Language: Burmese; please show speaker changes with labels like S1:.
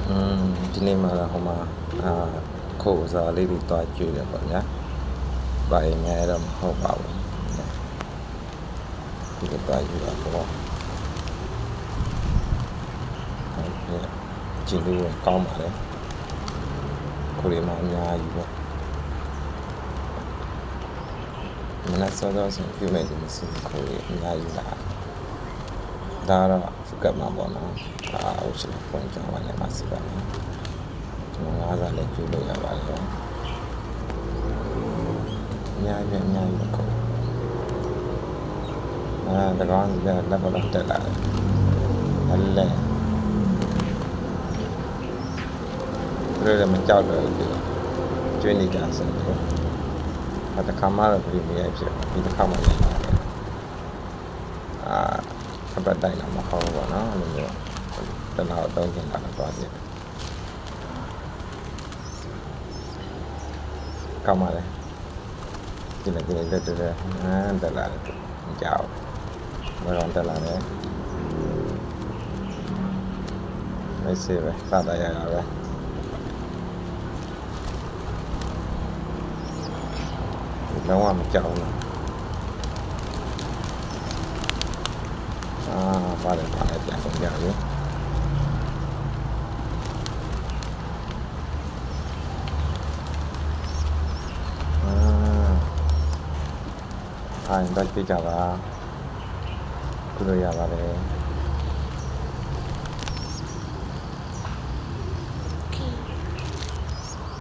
S1: ဒီနေ့မှာဟိုမှာခိုးစားလေးတွေတွားကြည့်ရပါဗျာ။ဘာရင်လည်းတော့မဟုတ်ပါဘူး။ဒီကတွားကြည့်ရပေါ့။ကျင်းလေးကောင်းပါလေ။ခိုးလေးမှအများကြီးပေါ့။မနက်စောစောဆိုပြုမယ်ဒီစခိုးလေးအများကြီးလာ။ဒါတော့ဖုကတ်မှာပေါ့နော်။ဟုတ်ရှိပုံကြောင်းဝင်မှာစီပါမယ်။ကျွန်တော်ငါးစားလေးပြုလို့ရပါတယ်။အများကြီးပေါ့။တကောင်းကလက်ပေါ်တက်လာတယ်။အဲ့လေဘယ်လိုမှကြောက်လို့ကျွေးနေကြစတယ်။တခါမှတော့ပြည်နေရဖြစ်ဒီတစ်ခါမှလည်းအပတ်တိုင်းတော့မဟုတ်ဘူးပေါ့နော်အဲ့လိုမျိုးတလောက်တော့ကျင်လာတော့ပြည့်ကောင်းပါလေဒီနေ့တက်လာတယ်ကြောက်ဘာလို့တက်လာလဲไม่เสียပဲစတာရတာပဲလုံးဝမကြောက်ဘူးပါတယ်ပြန်ကုန်ကြပြီတော့ကြည့်ကြပါခုလိုရပါတယ်